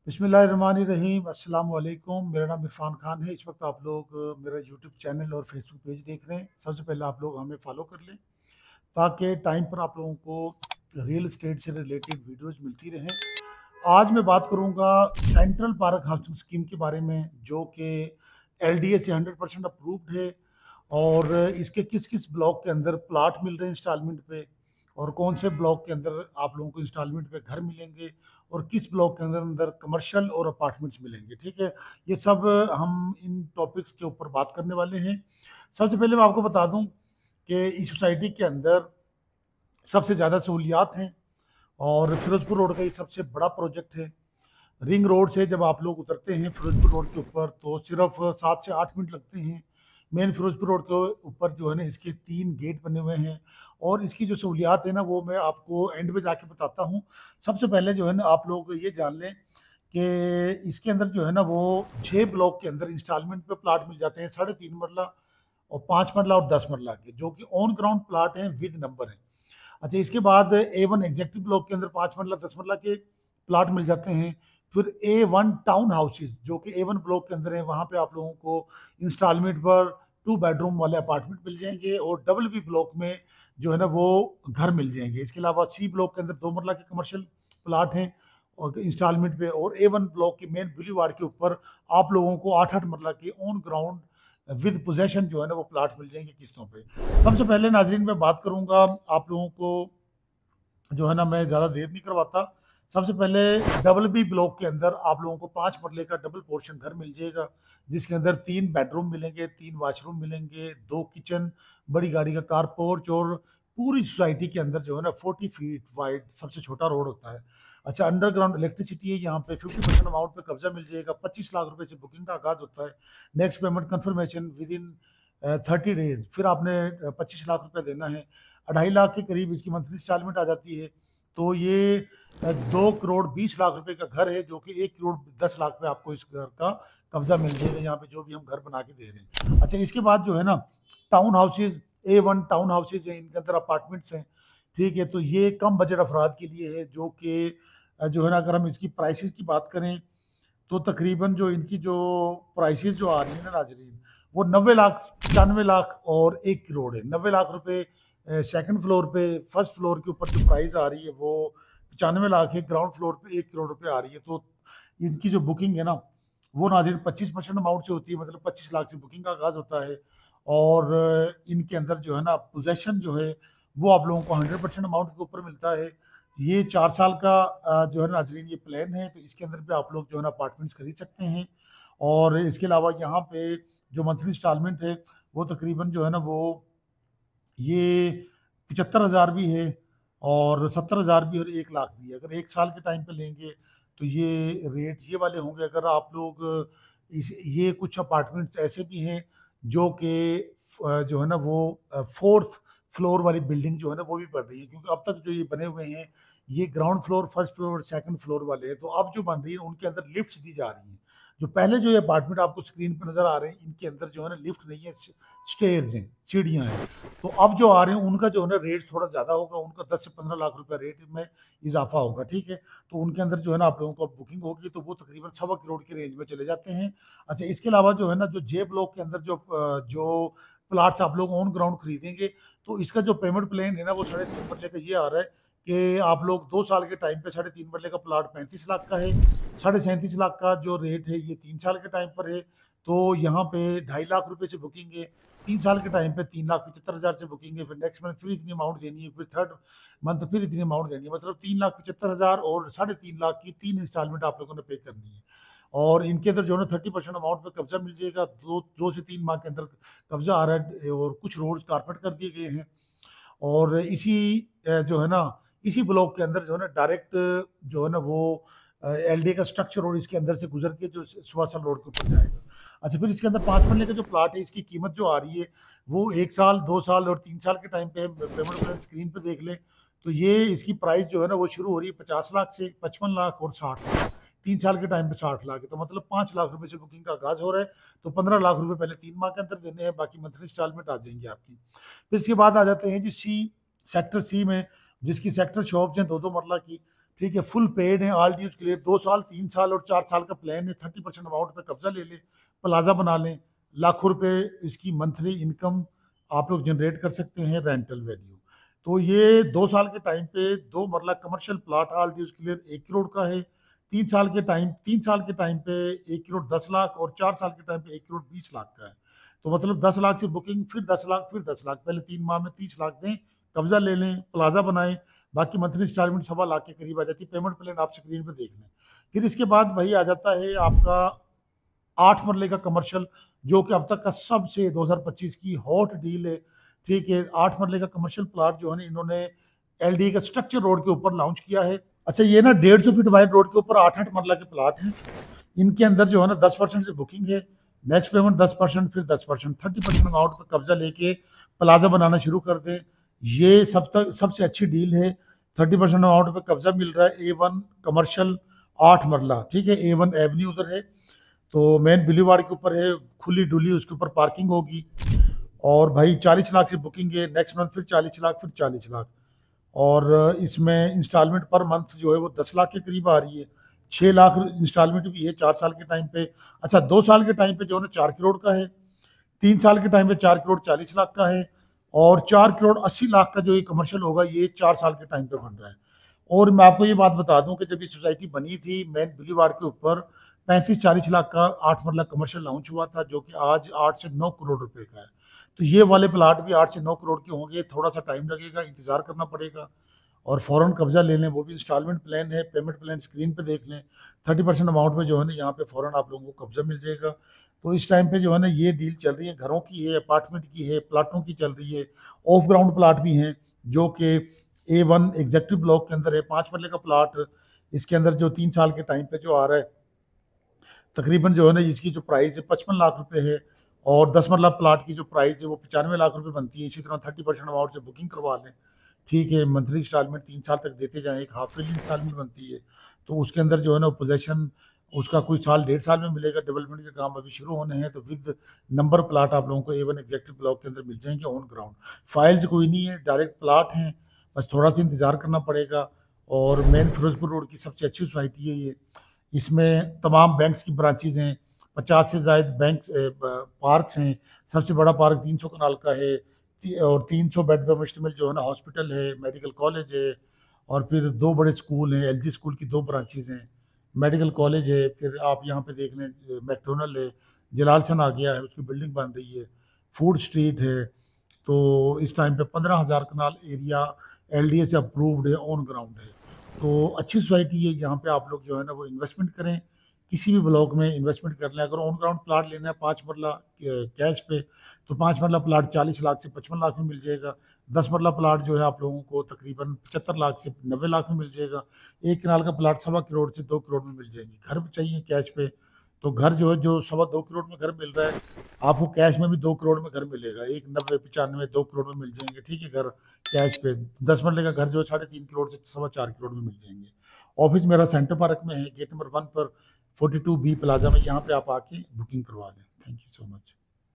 बिस्मिल्लाहिर्रहमानिर्रहीम। अस्सलाम वालेकुम। मेरा नाम इरफान खान है। इस वक्त आप लोग मेरा यूट्यूब चैनल और फेसबुक पेज देख रहे हैं। सबसे पहले आप लोग हमें फॉलो कर लें ताकि टाइम पर आप लोगों को रियल एस्टेट से रिलेटेड वीडियोस मिलती रहें। आज मैं बात करूंगा सेंट्रल पार्क हाउसिंग स्कीम के बारे में, जो कि एलडीए से 100% अप्रूव्ड है। और इसके किस किस ब्लॉक के अंदर प्लाट मिल रहे हैं इंस्टॉलमेंट पे, और कौन से ब्लॉक के अंदर आप लोगों को इंस्टॉलमेंट पे घर मिलेंगे, और किस ब्लॉक के अंदर अंदर कमर्शियल और अपार्टमेंट्स मिलेंगे। ठीक है, ये सब हम इन टॉपिक्स के ऊपर बात करने वाले हैं। सबसे पहले मैं आपको बता दूं कि इस सोसाइटी के अंदर सबसे ज़्यादा सहूलियात हैं, और फिरोजपुर रोड का ये सबसे बड़ा प्रोजेक्ट है। रिंग रोड से जब आप लोग उतरते हैं फिरोजपुर रोड के ऊपर, तो सिर्फ 7 से 8 मिनट लगते हैं। मेन फिरोजपुर रोड के ऊपर जो है ना, इसके 3 गेट बने हुए हैं, और इसकी जो सहूलियात है ना, वो मैं आपको एंड में जाके बताता हूँ। सबसे पहले जो है ना, आप लोग ये जान लें कि इसके अंदर जो है ना, वो 6 ब्लॉक के अंदर इंस्टॉलमेंट पे प्लाट मिल जाते हैं, 3.5 मरला और 5 मरला और 10 मरला के, जो कि ऑन ग्राउंड प्लाट हैं विद नंबर है। अच्छा, इसके बाद A1 एग्जेक्टिव ब्लॉक के अंदर 5 मरला 10 मरला के प्लाट मिल जाते हैं। फिर A1 टाउन हाउसेज, जो कि A1 ब्लॉक के अंदर है, वहाँ पे आप लोगों को इंस्टॉलमेंट पर 2 बेडरूम वाले अपार्टमेंट मिल जाएंगे, और डबल बी ब्लॉक में जो है ना, वो घर मिल जाएंगे। इसके अलावा C ब्लॉक के अंदर 2 मरला के कमर्शियल प्लाट हैं और इंस्टॉलमेंट पे, और A1 ब्लॉक के मेन बुलीवार्ड के ऊपर आप लोगों को 8-8 मरला के ऑन ग्राउंड विद पोजेशन जो है ना, वो प्लाट मिल जाएंगे किस्तों पे। सबसे पहले नाजरीन मैं बात करूंगा आप लोगों को, जो है ना, मैं ज़्यादा देर नहीं करवाता। सबसे पहले डबल बी ब्लॉक के अंदर आप लोगों को 5 मरले का डबल पोर्शन घर मिल जाएगा, जिसके अंदर 3 बेडरूम मिलेंगे, 3 वॉशरूम मिलेंगे, 2 किचन, बड़ी गाड़ी का कार पोर्च, और पूरी सोसाइटी के अंदर जो है ना 40 फीट वाइड सबसे छोटा रोड होता है। अच्छा, अंडरग्राउंड इलेक्ट्रिसिटी है यहाँ पे। 50% अमाउंट पे कब्जा मिल जाएगा। 25 लाख रुपए से बुकिंग का आगाज होता है। Next payment confirmation with in 30 days. फिर आपने 25 लाख रुपए देना है। 2.5 लाख के करीब इसकी मंथली इंस्टॉलमेंट आ जाती है। तो ये 2 करोड़ 20 लाख रुपए का घर है, जो कि 1 करोड़ 10 लाख पे आपको इस घर का कब्जा मिल जाएगा, यहाँ पे जो भी हम घर बना के दे रहे हैं। अच्छा, इसके बाद जो है ना, town houses, A1 town houses हैं, इनके अंदर अपार्टमेंट्स हैं। ठीक है, तो ये कम बजट अफराद के लिए है, जो कि जो है ना, अगर हम इसकी प्राइसेस की बात करें, तो तकरीबन जो इनकी जो प्राइसेस जो आ रही है ना नाजरीन, वो 90 लाख, 95 लाख और 1 करोड़ है। 90 लाख रुपए सेकंड फ्लोर पे, फर्स्ट फ्लोर के ऊपर जो प्राइस आ रही है वो 95 लाख है। ग्राउंड फ्लोर पे 1 करोड़ रुपए आ रही है। तो इनकी जो बुकिंग है ना, वो नाजिर 25% अमाउंट से होती है, मतलब 25 लाख से बुकिंग का आगाज होता है। और इनके अंदर जो है ना, पोजेशन जो है वो आप लोगों को 100% अमाउंट के ऊपर मिलता है। ये 4 साल का जो है नाजरीन ये प्लान है, तो इसके अंदर भी आप लोग जो है ना अपार्टमेंट्स खरीद सकते हैं। और इसके अलावा यहाँ पे जो मंथली इंस्टॉलमेंट है, वो तकरीबन जो है ना, वो ये 75,000 भी है, और 70,000 भी, और 1 लाख भी है। अगर 1 साल के टाइम पे लेंगे तो ये रेट ये वाले होंगे। अगर आप लोग इस ये कुछ अपार्टमेंट्स ऐसे भी हैं जो कि जो है ना, वो 4th फ्लोर वाली बिल्डिंग जो है ना, वो भी बढ़ रही है, क्योंकि अब तक जो ये बने हुए हैं ये ground floor, first floor, second floor वाले हैं। तो अब जो बन रही है उनके अंदर लिफ्ट दी जा रही हैं। जो पहले जो ये अपार्टमेंट आपको स्क्रीन पर नजर आ रहे हैं, इनके अंदर जो है ना लिफ्ट नहीं है, स्टेयर्स हैं, सीढ़ियाँ हैं। तो अब जो आ रहे हैं उनका जो है ना रेट थोड़ा ज़्यादा होगा, उनका 10 से 15 लाख रुपया रेट में इजाफा होगा। ठीक है, तो उनके अंदर जो है ना आप लोगों को बुकिंग होगी, तो वो तकरीबन 1.25 करोड़ की रेंज में चले जाते हैं। अच्छा, इसके अलावा जो है ना, जो जे ब्लॉक के अंदर जो प्लाट्स आप लोग ऑन ग्राउंड खरीदेंगे, तो इसका जो पेमेंट प्लान है ना, वो 3.5 मरले का ये आ रहा है कि आप लोग 2 साल के टाइम पे 3.5 मरले का प्लाट 35 लाख का है। 37.5 लाख का जो रेट है ये 3 साल के टाइम पर है। तो यहाँ पे 2.5 लाख रुपए से बुकिंग है। 3 साल के टाइम पे 3,75,000 से बुकिंग है। फिर नेक्स्ट मंथ फिर इतनी अमाउंट देनी है, फिर थर्ड मंथ फिर इतनी अमाउंट देनी है, मतलब 3,75,000 और 3.5 लाख की 3 इंस्टॉलमेंट आप लोगों ने पे करनी है। और इनके अंदर जो है ना 30% अमाउंट पे कब्जा मिल जाएगा। 2 से 3 माह के अंदर कब्जा आ रहा है, और कुछ रोड्स कारपेट कर दिए गए हैं। और इसी जो है ना, इसी ब्लॉक के अंदर जो है ना डायरेक्ट जो है ना, वो एलडी का स्ट्रक्चर रोड इसके अंदर से गुजर के जो सुवासल रोड के ऊपर जाएगा। अच्छा, फिर इसके अंदर 5 मरले का जो प्लाट है, इसकी कीमत जो आ रही है वो 1 साल, 2 साल और 3 साल के टाइम पे पेमेंट प्लान स्क्रीन पे देख लें, तो ये इसकी प्राइस जो है ना, वो शुरू हो रही है 50 लाख से, 55 लाख और 60 लाख। 3 साल के टाइम पे 60 लाख है, तो मतलब 5 लाख रुपए से बुकिंग का आगाज हो रहा है। तो 15 लाख रुपए पहले 3 माह के अंदर देने हैं, बाकी मंथली इंस्टॉलमेंट आ जाएंगी आपकी। फिर इसके बाद आ जाते हैं जी सेक्टर सी में, जिसकी सेक्टर शॉप्स हैं 2-2 मरला की। ठीक है, फुल पेड है, ऑल ड्यूज क्लियर, 2 साल 3 साल और 4 साल का प्लान है, 30% अमाउंट पे कब्जा ले लें, प्लाजा बना लें, लाखों रुपए इसकी मंथली इनकम आप लोग जनरेट कर सकते हैं रेंटल वैल्यू। तो ये 2 साल के टाइम पे 2 marla commercial plot all dues clear 1 crore का है। 3 साल के टाइम पे 1 करोड़ 10 लाख और 4 साल के टाइम पे 1 करोड़ 20 लाख का है। तो मतलब 10 लाख से बुकिंग, फिर 10 लाख, फिर 10 लाख, पहले 3 माह में 30 लाख दें, कब्जा ले लें, प्लाजा बनाएं, बाकी मंथली इंस्टॉलमेंट 1.25 लाख के करीब आ जाती है। पेमेंट प्लान आप स्क्रीन पे देख लें। फिर इसके बाद भाई आ जाता है आपका 8 मरले का कमर्शियल, जो कि अब तक का सबसे 2025 की हॉट डील है। ठीक है, 8 मरले का कमर्शियल प्लाट जो है ना, इन्होंने एलडी का स्ट्रक्चर रोड के ऊपर लॉन्च किया है। अच्छा, ये ना 150 फीट वाइड रोड के ऊपर 8-8 मरला के प्लाट हैं। इनके अंदर जो है ना 10% से बुकिंग है, नेक्स्ट पेमेंट 10%, फिर 10%, 30% अमाउंट पर कब्जा लेके प्लाजा बनाना शुरू कर दें। ये सबसे अच्छी डील है। 30% अमाउंट पे कब्जा मिल रहा है। A1 कमर्शियल 8 मरला, ठीक है, A1 एवेन्यू उधर है, तो मेन बुलीवार्ड के ऊपर है, खुली डुली, उसके ऊपर पार्किंग होगी। और भाई 40 लाख से बुकिंग है, नेक्स्ट मंथ फिर 40 लाख, फिर 40 लाख। और इसमें इंस्टॉलमेंट पर मंथ जो है वो 10 लाख के करीब आ रही है। 6 लाख इंस्टॉलमेंट भी है 4 साल के टाइम पे। अच्छा, 2 साल के टाइम पे जो है ना 4 करोड़ का है, 3 साल के टाइम पे 4 करोड़ 40 लाख का है, और 4 करोड़ 80 लाख का जो ये कमर्शियल होगा ये 4 साल के टाइम पे बन रहा है। और मैं आपको ये बात बता दूं कि जब ये सोसाइटी बनी थी मेन बुलीवार्ड के ऊपर 35-40 लाख का 8 मरला कमर्शियल लॉन्च हुआ था, जो कि आज 8 से 9 करोड़ रुपए का है। तो ये वाले प्लाट भी 8 से 9 करोड़ के होंगे। थोड़ा सा टाइम लगेगा, इंतजार करना पड़ेगा, और फ़ौरन कब्जा ले लें। वो भी इंस्टॉलमेंट प्लान है, पेमेंट प्लान स्क्रीन पे देख लें। 30% अमाउंट में जो है ना यहाँ पे फ़ौरन आप लोगों को कब्जा मिल जाएगा। तो इस टाइम पे जो है ना ये डील चल रही है, घरों की है, अपार्टमेंट की है, प्लाटों की चल रही है। ऑफ ग्राउंड प्लाट भी हैं, जो कि A1 एग्जेक्टिव ब्लॉक के अंदर है, 5 मरले का प्लाट। इसके अंदर जो 3 साल के टाइम पे जो आ रहा है, तकरीबन जो है ना इसकी जो प्राइस है 55 लाख रुपए है, और 10 मरला प्लाट की जो प्राइस है वो 95 लाख रुपए बनती है। इसी तरह 30% अमाउंट से बुकिंग करवा लें, ठीक है, मंथली इंस्टॉलमेंट 3 साल तक देते जाएं, एक हाफ ईयरली इंस्टॉलमेंट बनती है। तो उसके अंदर जो है ना पोजेशन उसका कोई साल 1.5 साल में मिलेगा। डेवलपमेंट के काम अभी शुरू होने हैं, तो विद नंबर प्लाट आप लोगों को A1 एग्जेक्टिव ब्लॉक के अंदर मिल जाएंगे ऑन ग्राउंड। फाइल्स कोई नहीं है, डायरेक्ट प्लाट हैं, बस थोड़ा सा इंतजार करना पड़ेगा। और मेन फिरोजपुर रोड की सबसे अच्छी सोसाइटी है ये। इसमें तमाम बैंक्स की ब्रांचेज हैं, 50 से ज़ायद बैंक पार्क्स हैं। सबसे बड़ा पार्क 300 कनाल का है, और 300 बेड पर मुश्तमिल जो है ना हॉस्पिटल है, मेडिकल कॉलेज है, और फिर 2 बड़े स्कूल हैं। LG स्कूल की 2 ब्रांचेज हैं, मेडिकल कॉलेज है, फिर आप यहाँ पे देख लें मैकडोनल्ड है, जलालसन आ गया है, उसकी बिल्डिंग बन रही है, फूड स्ट्रीट है। तो इस टाइम पे 15,000 कनाल एरिया LDA से अप्रूव्ड है, ऑन ग्राउंड है। तो अच्छी सोसाइटी है, जहाँ पे आप लोग जो है ना वो इन्वेस्टमेंट करें, किसी भी ब्लॉक में इन्वेस्टमेंट कर लें। अगर ऑन ग्राउंड प्लाट लेना है 5 मरला कैश पे, तो 5 मरला प्लाट 40 लाख से 55 लाख में मिल जाएगा। 10 मरला प्लाट जो है आप लोगों को तकरीबन 75 लाख से 90 लाख में मिल जाएगा। 1 कनाल का प्लाट 1.25 करोड़ से 2 करोड़ में मिल जाएंगे। घर चाहिए कैश पे, तो घर जो है जो 2.25 करोड़ में घर मिल रहा है, आपको कैश में भी 2 करोड़ में घर मिलेगा। 1 90 95 2 करोड़ में मिल जाएंगे, ठीक है, घर कैश पे। 10 मरले का घर जो है 3.5 करोड़ से 4.25 करोड़ में मिल जाएंगे। ऑफिस मेरा सेंटर पार्क में है, गेट नंबर 1 पर 42B प्लाजा में। यहाँ पे आप आके बुकिंग करवा लें। Thank you so much.